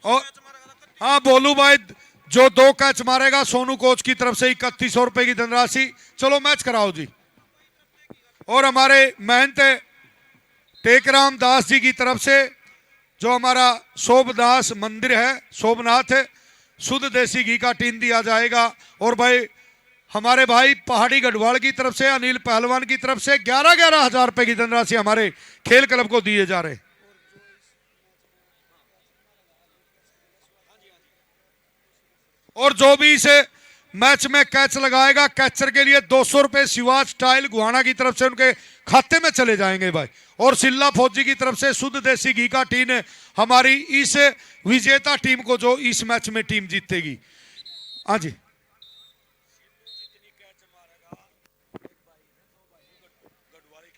और हाँ बोलू भाई जो 2 कैच मारेगा सोनू कोच की तरफ से 3100 रुपए की धनराशि। चलो मैच कराओ जी। और हमारे महंत टेकराम दास जी की तरफ से जो हमारा शोभदास मंदिर है शोभनाथ है शुद्ध देसी घी का टीन दिया जाएगा। और भाई हमारे भाई पहाड़ी गढ़वाल की तरफ से अनिल पहलवान की तरफ से 11-11 हजार रुपए की धनराशि हमारे खेल क्लब को दिए जा रहे। और जो भी इस मैच में कैच लगाएगा कैचर के लिए 200 रुपए शिवाज टाइल गुहाना की तरफ से उनके खाते में चले जाएंगे भाई। और सिल्ला फौजी की तरफ से शुद्ध देसी घी का टीन हमारी इस विजेता टीम को जो इस मैच में टीम जीतेगी। हाँ जी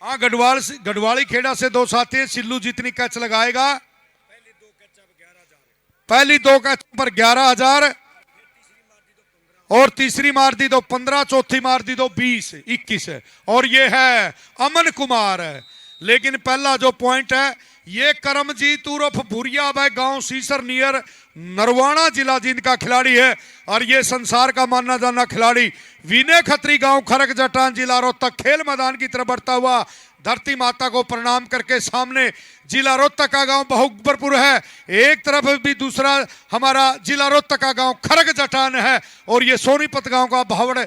हाँ गढ़वाली खेड़ा से 2 साथी हैं। सिल्लू जितनी कैच लगाएगा पहली 2 कैच पर 11,000 और तीसरी मार दी तो 15 चौथी मार दी तो 20-21 है। और ये है अमन कुमार है। लेकिन पहला जो पॉइंट है ये करमजीत उर्फ भूरिया भाई गांव सीसर नियर नरवाना जिला जिनका खिलाड़ी है। और ये संसार का माना जाना खिलाड़ी विनय खत्री गांव खरक जटान जिला रोहतक खेल मैदान की तरफ बढ़ता हुआ धरती माता को प्रणाम करके सामने जिला रोहतक का गांव बहुबरपुर है एक तरफ भी दूसरा हमारा जिला रोहतक का गांव खरक जटान है। और ये सोनीपत गांव का भावड़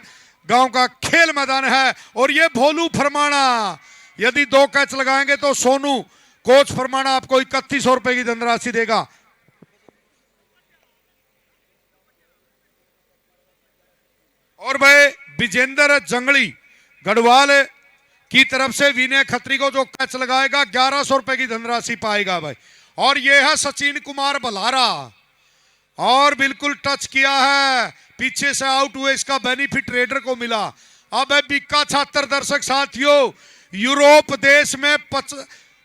गांव का खेल मैदान है। और ये भोलू फरमाना यदि 2 कैच लगाएंगे तो सोनू कोच फरमाना आपको 3100 रुपए की धनराशि देगा। और भाई विजेंद्र जंगली गढ़वाल की तरफ से विनय खत्री को जो कैच लगाएगा 1100 रुपए की धनराशि पाएगा भाई। और ये है सचिन कुमार बल्हारा और बिल्कुल टच किया है पीछे से आउट हुए इसका बेनिफिट रेडर को मिला। अब है बिक्का छात्र दर्शक साथियों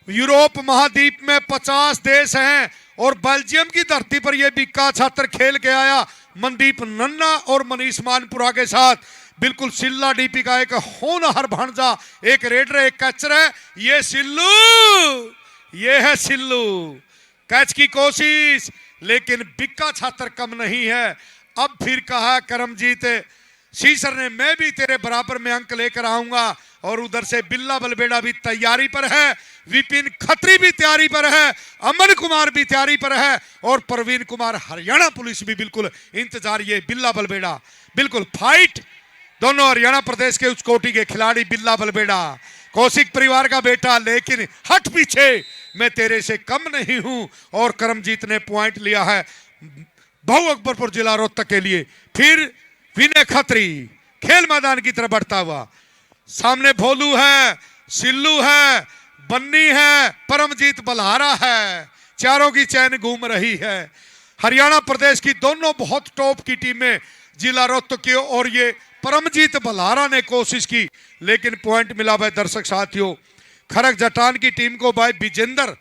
यूरोप महाद्वीप में 50 देश हैं और बेल्जियम की धरती पर यह बिक्का छात्र खेल के आया मनदीप नन्ना और मनीष मानपुरा के साथ। बिल्कुल सिल्ला डीपी का एक होनहार भांजा एक रेडर एक कैचर है। ये है सिल्लू कैच की कोशिश लेकिन बिक्का छात्र कम नहीं है। अब फिर कहा करमजीत सीसर ने मैं भी तेरे बराबर में अंक लेकर आऊंगा। और उधर से बिल्ला बलबेड़ा भी तैयारी पर है विपिन खत्री भी तैयारी पर है अमन कुमार भी तैयारी पर है और प्रवीण कुमार हरियाणा पुलिस भी बिल्कुल इंतजार। ये बिल्ला बलबेड़ा बिल्कुल फाइट दोनों हरियाणा प्रदेश के उच्च कोटि के खिलाड़ी बिल्ला बलबेड़ा कौशिक परिवार का बेटा लेकिन हट पीछे मैं तेरे से कम नहीं हूं। और करमजीत ने पॉइंट लिया है बहु अकबरपुर जिला रोहतक के लिए। फिर विनय खत्री खेल मैदान की तरफ बढ़ता हुआ सामने भोलू है सिल्लू है बन्नी है परमजीत बल्हारा है चारों की चैन घूम रही है। हरियाणा प्रदेश की दोनों बहुत टॉप की टीमें जिला रोहतक की और ये परमजीत बल्हारा ने कोशिश की लेकिन पॉइंट मिला भाई दर्शक साथियों खरक जटान की टीम को भाई विजेंद्र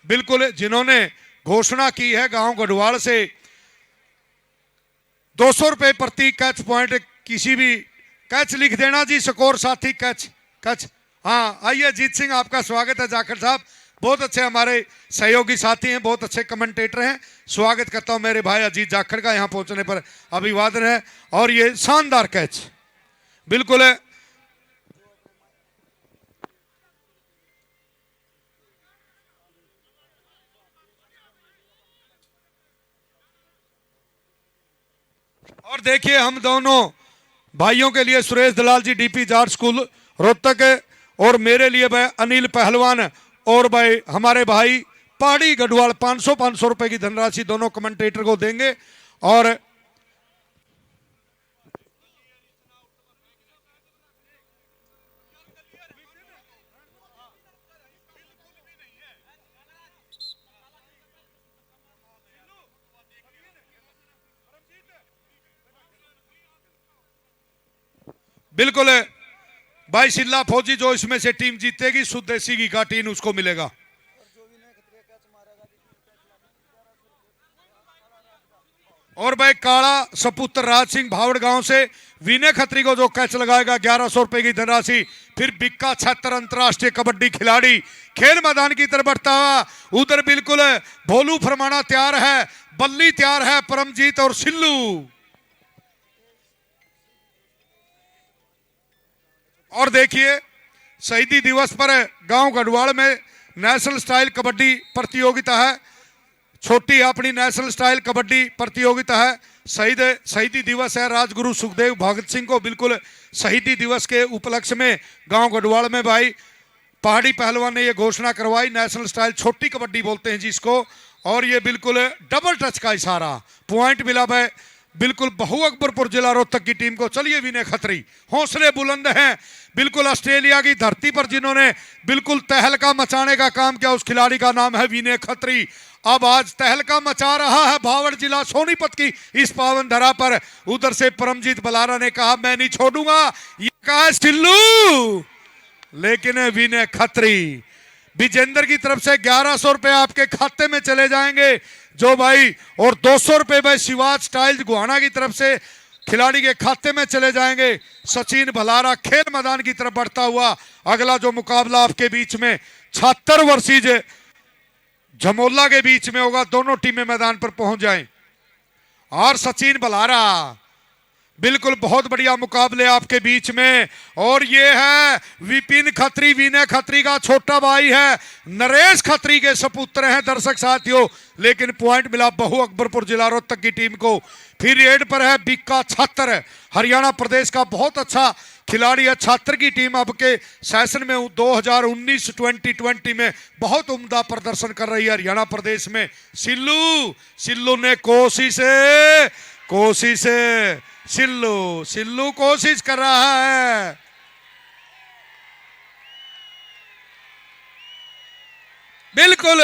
बिल्कुल जिन्होंने घोषणा की है गांव गढ़वाल से 200 रुपए प्रति कैच पॉइंट किसी भी कैच लिख देना जी स्कोर साथी कैच। हाँ आइए जीत सिंह आपका स्वागत है जाखड़ साहब बहुत अच्छे हमारे सहयोगी साथी हैं बहुत अच्छे कमेंटेटर हैं। स्वागत करता हूं मेरे भाई अजीत जाखड़ का यहां पहुंचने पर अभिवादन है। और ये शानदार कैच बिल्कुल है। और देखिए हम दोनों भाइयों के लिए सुरेश दलाल जी डीपी जाट स्कूल रोहतक और मेरे लिए भाई अनिल पहलवान और भाई हमारे भाई पहाड़ी गढ़वाल 500 रुपए की धनराशि दोनों कमेंटेटर को देंगे। और बिल्कुल भाई सिल्ला फौजी जो इसमें से टीम जीतेगी शुद्ध देसी घी का टीन उसको मिलेगा। और भाई काला सपुत्र राज सिंह भावड़ गांव से विनय खत्री को जो कैच लगाएगा 1100 रुपए की धनराशि। फिर बिक्का छत्तर अंतरराष्ट्रीय कबड्डी खिलाड़ी खेल मैदान की तरफ बढ़ता हुआ। उधर बिल्कुल भोलू फरमाना तैयार है, बल्ली तैयार है, परमजीत और सिल्लू। और देखिए शहीदी दिवस पर गांव गढ़वाल में नेशनल स्टाइल कबड्डी प्रतियोगिता है। छोटी अपनी नेशनल स्टाइल कबड्डी प्रतियोगिता है। शहीदी दिवस है। राजगुरु सुखदेव भगत सिंह को बिल्कुल शहीदी दिवस के उपलक्ष्य में गांव गढ़वाल में भाई पहाड़ी पहलवान ने ये घोषणा करवाई। नेशनल स्टाइल छोटी कबड्डी बोलते हैं जिसको। और ये बिल्कुल डबल टच का इशारा, पॉइंट मिला भाई बिल्कुल बहु अकबरपुर जिला रोहतक की टीम को। चलिए विनय खत्री, हौसले बुलंद हैं बिल्कुल। ऑस्ट्रेलिया की धरती पर जिन्होंने बिल्कुल तहलका मचाने का काम किया, उस खिलाड़ी का नाम है विनय खत्री। अब आज तहलका मचा रहा है भावड़ जिला सोनीपत की इस पावन धरा पर। उधर से परमजीत बलारा ने कहा मैं नहीं छोड़ूंगा, ये कहा सिल्लू, लेकिन विनय खत्री विजेंद्र की तरफ से 1100 रुपए आपके खाते में चले जाएंगे जो भाई, और 200 रुपए भाई शिवाज स्टाइल गुहाना की तरफ से खिलाड़ी के खाते में चले जाएंगे। सचिन भलारा खेल मैदान की तरफ बढ़ता हुआ। अगला जो मुकाबला आपके बीच में 76 वर्षीय झमोला के बीच में होगा, दोनों टीमें मैदान पर पहुंच जाएं। और सचिन भलारा बिल्कुल बहुत बढ़िया मुकाबले आपके बीच में। और ये है विपिन खत्री, विनय खत्री का छोटा भाई है, नरेश खत्री के सपुत्र हैं दर्शक साथियों। लेकिन पॉइंट मिला बहु अकबरपुर जिला रोहतक की टीम को। फिर रेड पर है बिक्का छात्र, हरियाणा प्रदेश का बहुत अच्छा खिलाड़ी है। छात्र की टीम अब के सेशन में 2019-2020 में बहुत उम्दा प्रदर्शन कर रही है हरियाणा प्रदेश में। सिल्लू ने कोशिश सिल्लू कोशिश कर रहा है। बिल्कुल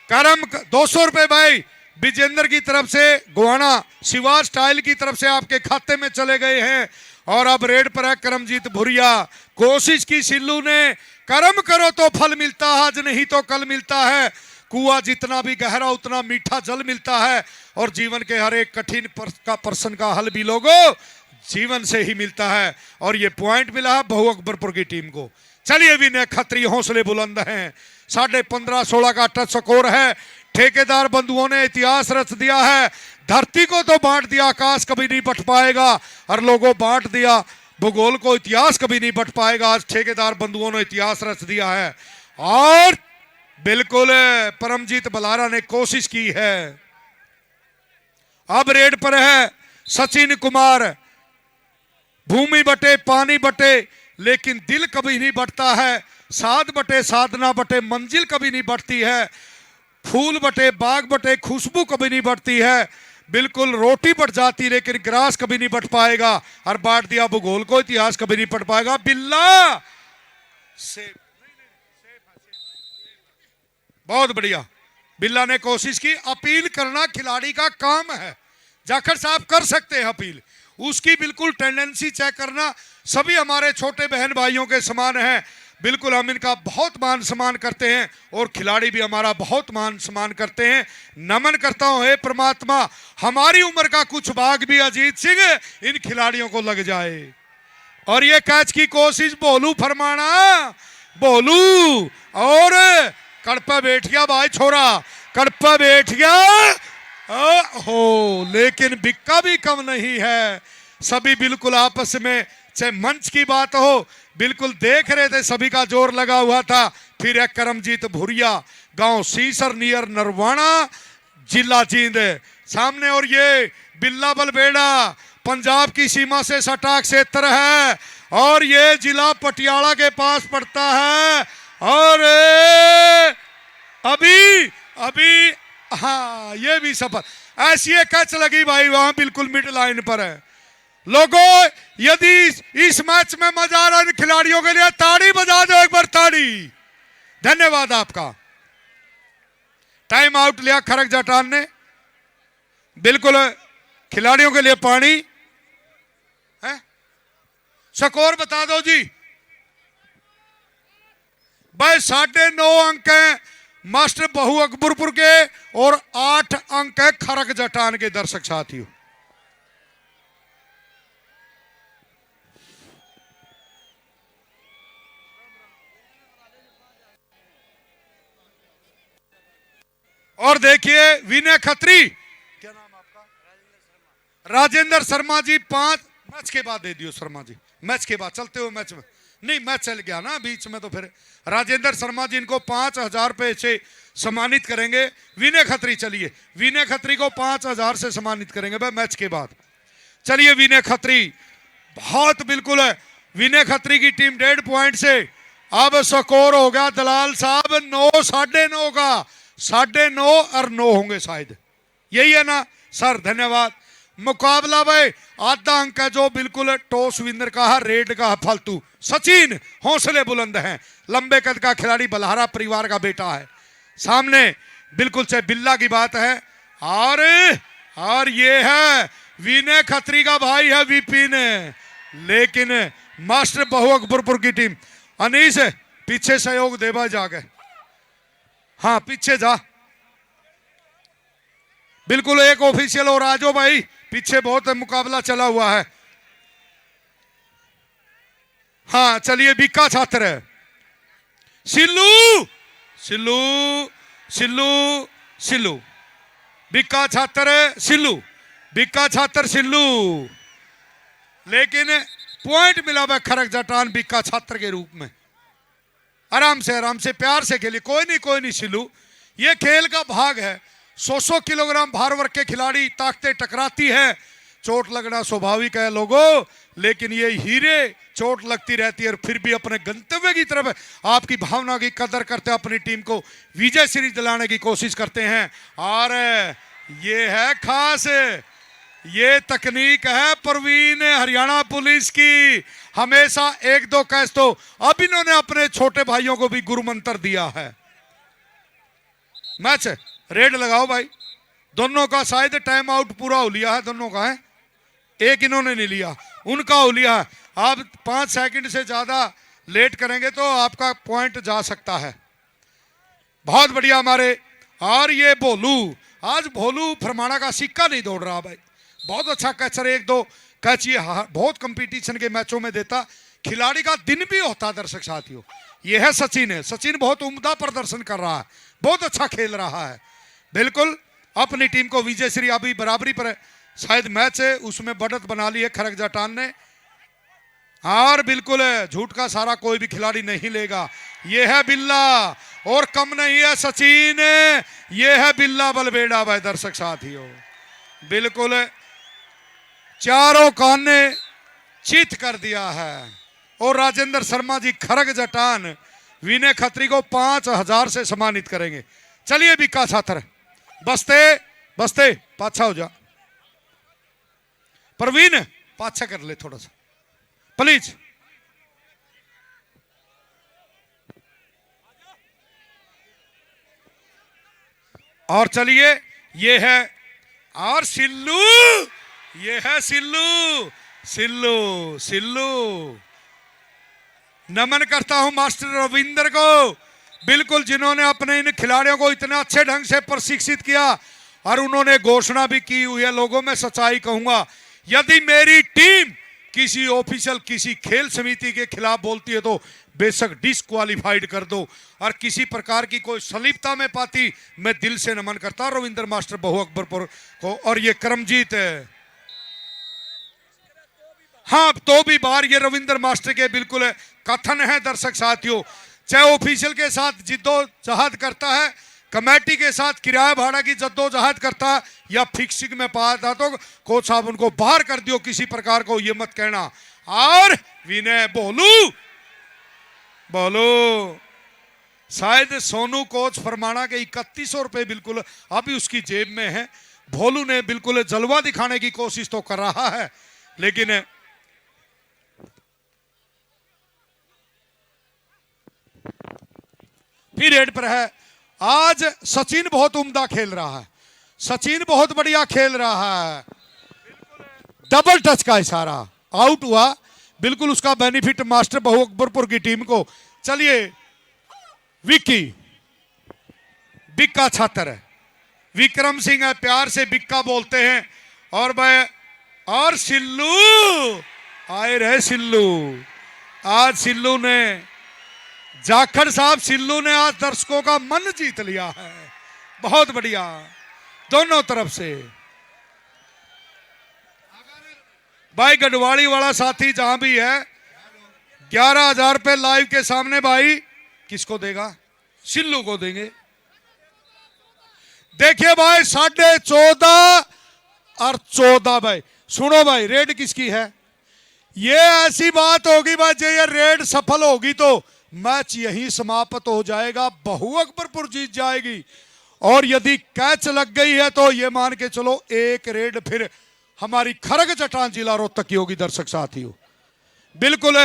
करम 200 रुपए भाई विजेंद्र की तरफ से गुहाना शिवाज स्टाइल की तरफ से आपके खाते में चले गए हैं। और अब रेड पर है करमजीत भुरिया। कोशिश की सिल्लू ने, कर्म करो तो फल मिलता है, आज नहीं तो कल मिलता है। कुआं जितना भी गहरा उतना मीठा जल मिलता है। और जीवन के हर एक कठिन प्रश्न का हल भी लोगों जीवन से ही मिलता है। और ये पॉइंट मिला है बहु अकबरपुर की टीम को। चलिए विनय खत्री हौसले बुलंद हैं। 15.5-16 का टच स्कोर है। ठेकेदार बंधुओं ने इतिहास रच दिया है। धरती को तो बांट दिया, आकाश कभी नहीं बट पाएगा। और लोगों बांट दिया भूगोल को, इतिहास कभी नहीं बट पाएगा। आज ठेकेदार बंधुओं ने इतिहास रच दिया है। और बिल्कुल परमजीत बलारा ने कोशिश की है। अब रेड पर है सचिन कुमार। भूमि बटे पानी बटे लेकिन दिल कभी नहीं बटता है। साध बटे साधना बटे मंजिल कभी नहीं बढ़ती है। फूल बटे बाग बटे खुशबू कभी नहीं बढ़ती है। बिल्कुल रोटी बढ़ जाती लेकिन ग्रास कभी नहीं बढ़ पाएगा। और बांट दिया भूगोल को, इतिहास कभी नहीं बढ़ पाएगा। बिल्ला से बहुत बढ़िया बिल्ला ने कोशिश की। अपील करना खिलाड़ी का काम है, जाखड़ साहब कर सकते हैं अपील। उसकी बिल्कुल टेंडेंसी चेक करना। सभी हमारे छोटे बहन भाइयों के समान हैं। बिल्कुल हम इनका बहुत मान सम्मान करते हैं और खिलाड़ी भी हमारा बहुत मान सम्मान करते हैं। नमन करता हूं हे परमात्मा, हमारी उम्र का कुछ भाग भी अजीत सिंह इन खिलाड़ियों को लग जाए। और ये कैच की कोशिश भोलू फरमाना, भोलू और कड़पा बैठ गया भाई छोरा, कड़पा बैठ गया हो। लेकिन बिक्का भी कम नहीं है। सभी बिल्कुल आपस में, चाहे मंच की बात हो, बिल्कुल देख रहे थे, सभी का जोर लगा हुआ था। फिर एक करमजीत भुरिया, गांव सीसर नियर नरवाना, जिला जींद सामने। और ये बिल्ला बलबेड़ा पंजाब की सीमा से सटा क्षेत्र है और ये जिला पटियाला के पास पड़ता है। और अभी हाँ ये भी सफर ऐसी एक कैच लगी भाई, वहां बिल्कुल मिड लाइन पर है। लोगों यदि इस मैच में मजा आ रहा है खिलाड़ियों के लिए, ताड़ी बजा दो एक बार, ताड़ी। धन्यवाद आपका। टाइम आउट लिया खरक जटान ने। बिल्कुल खिलाड़ियों के लिए पानी है। स्कोर बता दो जी भाई। 9.5 अंक हैं मास्टर बहु अकबरपुर के और 8 अंक है खरक जटान के दर्शक साथियों। और देखिए विनय खत्री, क्या नाम आपका? राजेंद्र शर्मा जी 5 मैच के बाद दे दियो शर्मा जी, मैच के बाद चलते हो मैच में नहीं, मैच चल गया ना बीच में, तो फिर राजेंद्र शर्मा जी इनको 5,000 रुपए से सम्मानित करेंगे। विनय खत्री, चलिए विनय खत्री को 5,000 से सम्मानित करेंगे भाई मैच के बाद। चलिए विनय खत्री बहुत बिल्कुल है, विनय खत्री की टीम 1.5 पॉइंट से। अब स्कोर हो गया दलाल साहब 9, 9.5 का, 9.5 और 9 होंगे शायद, यही है ना सर? धन्यवाद। मुकाबला भाई आधा अंक है जो बिल्कुल टॉस विनर का है, रेड का है फालतू। सचिन हौसले बुलंद हैं, लंबे कद का खिलाड़ी, बलहारा परिवार का बेटा है। सामने बिल्कुल से बिल्ला की बात है। और ये है विनय खत्री का भाई है विपिन, लेकिन मास्टर बहु अकबरपुर की टीम। अनीस पीछे सहयोग देवा जाके, हाँ पीछे जा, बिल्कुल एक ऑफिशियल और आजो भाई, पीछे बहुत मुकाबला चला हुआ है। हाँ चलिए बीका छात्र है, सिल्लू सिल्लू सिल्लू सिल्लू, बीका छात्र सिल्लू, बीका छात्र सिल्लू, लेकिन पॉइंट मिला हुआ खरक जटान बीका छात्र के रूप में। आराम से प्यार से खेलिए, कोई नहीं सिल्लू, ये खेल का भाग है। 100 किलोग्राम भार वर्ग के खिलाड़ी ताकतें टकराती है, चोट लगना स्वाभाविक है लोगों, लेकिन ये हीरे चोट लगती रहती है और फिर भी अपने गंतव्य की तरफ आपकी भावना की कदर करते अपनी टीम को विजय सीरीज दिलाने की कोशिश करते हैं। और ये है खास, ये तकनीक है प्रवीण हरियाणा पुलिस की, हमेशा 1-2 कैच। तो अब इन्होंने अपने छोटे भाइयों को भी गुरु मंत्र दिया है। मैच रेड लगाओ भाई, दोनों का शायद टाइम आउट पूरा हो लिया है, दोनों का है, एक इन्होंने नहीं लिया, उनका हो लिया है। आप 5 सेकंड से ज्यादा लेट करेंगे तो आपका पॉइंट जा सकता है। बहुत बढ़िया हमारे। और ये भोलू, आज भोलू फरमाना का सिक्का नहीं दौड़ रहा भाई, बहुत अच्छा कैचर, 1-2 कैच ये बहुत कंपटीशन के मैचों में देता, खिलाड़ी का दिन भी होता। दर्शक साथियों ये है सचिन, सचिन बहुत उम्दा प्रदर्शन कर रहा है, बहुत अच्छा खेल रहा है, बिल्कुल अपनी टीम को विजय श्री। अभी बराबरी पर शायद मैच है, उसमें बढ़त बना ली है खरक जटान ने। और बिल्कुल झूठ का सारा कोई भी खिलाड़ी नहीं लेगा। ये है बिल्ला और कम नहीं है सचिन, ये है बिल्ला बलबेड़ा भाई। दर्शक साथियों बिल्कुल चारों काने चित कर दिया है। और राजेंद्र शर्मा जी खरक जटान विनय खत्री को 5,000 से सम्मानित करेंगे। चलिए बीका छात्र, बस्ते पाछा हो जा, प्रवीण पाछा कर ले थोड़ा सा प्लीज। और चलिए ये है और सिल्लू, ये है सिल्लू सिल्लू सिल्लू। नमन करता हूं मास्टर रविंद्र को, बिल्कुल जिन्होंने अपने इन खिलाड़ियों को इतना अच्छे ढंग से प्रशिक्षित किया। और उन्होंने घोषणा भी की हुई है, लोगों में सच्चाई कहूंगा, यदि मेरी टीम किसी ऑफिशियल किसी खेल समिति के खिलाफ बोलती है तो बेशक डिस्क्वालीफाइड कर दो। और किसी प्रकार की कोई सलीपता में पाती, मैं दिल से नमन करता हूं रविंद्र मास्टर बहु अकबरपुर को। और ये करमजीत है, हाँ तो भी बार ये रविंद्र मास्टर के बिल्कुल कथन है। दर्शक साथियों चाहे ऑफिशियल के साथ जिद्दोजहद करता है, कमेटी के साथ किराया भाड़ा की जद्दोजहद करता है, या फिक्सिंग में पाता तो कोच साहब उनको बाहर कर दियो, किसी प्रकार को ये मत कहना। और विनय बोलू शायद सोनू कोच फरमाना के 3100 रुपए बिल्कुल अभी उसकी जेब में है। भोलू ने बिल्कुल जलवा दिखाने की कोशिश तो कर रहा है, लेकिन फिर रेड पर है। आज सचिन बहुत उम्दा खेल रहा है, सचिन बहुत बढ़िया खेल रहा है, डबल टच का इशारा आउट हुआ, बिल्कुल उसका बेनिफिट मास्टर बहु अकबरपुर की टीम को। चलिए विक्की बिक्का छात्र है, विक्रम सिंह है, प्यार से बिक्का बोलते हैं। और भाई और सिल्लू आए रहे, सिल्लू आज सिल्लू ने, जाखड़ साहब सिल्लू ने आज दर्शकों का मन जीत लिया है, बहुत बढ़िया दोनों तरफ से। भाई गढ़वाली वाला साथी जहां भी है 11,000 रुपए लाइव के सामने भाई किसको देगा? सिल्लू को देंगे। देखिए भाई 14.5 और 14 भाई, सुनो भाई रेड किसकी है? ये ऐसी बात होगी भाई, जो ये रेड सफल होगी तो मैच यहीं समाप्त हो जाएगा, बहू अकबरपुर जीत जाएगी। और यदि कैच लग गई है तो ये मान के चलो एक रेड फिर हमारी खरग चट्टान जिला रोहतक की होगी। दर्शक साथियों बिल्कुल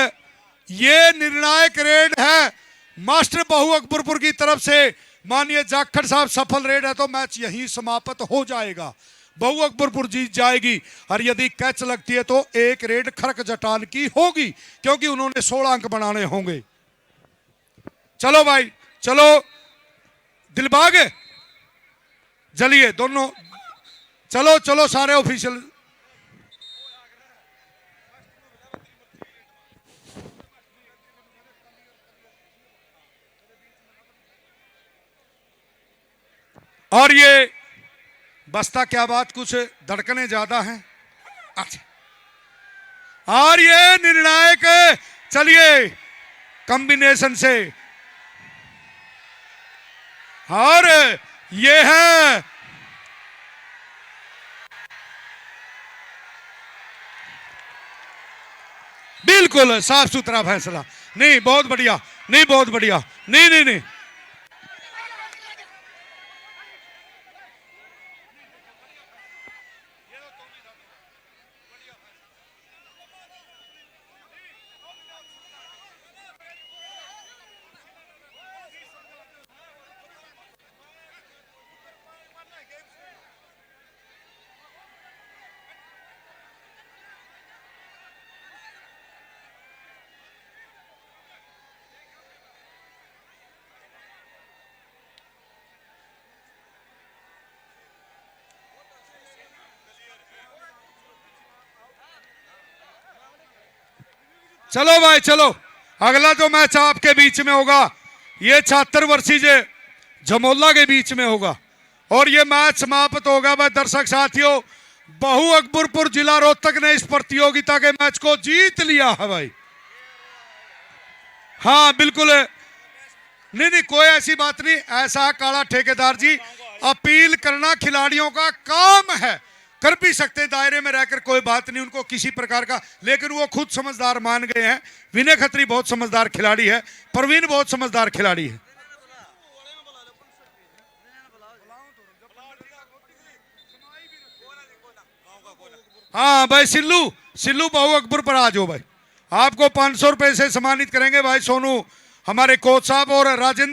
ये निर्णायक रेड है मास्टर बहू अकबरपुर की तरफ से। मानिए जाखड़ साहब सफल रेड है तो मैच यहीं समाप्त हो जाएगा, बहू अकबरपुर जीत जाएगी। और यदि कैच लगती है तो एक रेड खरग चट्टान की होगी, क्योंकि उन्होंने 16 अंक बनाने होंगे। चलो भाई चलो दिलबाग चलिए दोनों, चलो चलो सारे ऑफिशियल। और ये बस्ता क्या बात, कुछ धड़कने ज्यादा हैं। अच्छा और ये निर्णायक, चलिए कॉम्बिनेशन से, और ये है बिल्कुल साफ सुथरा फैसला। नहीं बहुत बढ़िया, नहीं बहुत बढ़िया, नहीं नहीं नहीं चलो भाई चलो, अगला जो मैच आपके बीच में होगा ये 76 वर्षीय जमोला के बीच में होगा। और ये मैच समाप्त होगा भाई दर्शक साथियों, बहू अकबरपुर जिला रोहतक ने इस प्रतियोगिता के मैच को जीत लिया है भाई। हाँ बिल्कुल, नहीं नहीं कोई ऐसी बात नहीं, ऐसा काला ठेकेदार जी अपील करना खिलाड़ियों का काम है, कर भी सकते दायरे में रहकर, कोई बात नहीं उनको किसी प्रकार का, लेकिन वो खुद समझदार मान गए हैं। विनय खत्री बहुत समझदार खिलाड़ी है, प्रवीण बहुत समझदार खिलाड़ी है। हाँ भाई सिल्लू, सिल्लू बहू अकबर पर आ जाओ भाई, आपको 500 रुपए से सम्मानित करेंगे भाई सोनू, हमारे कोच साहब और राजेंद्र।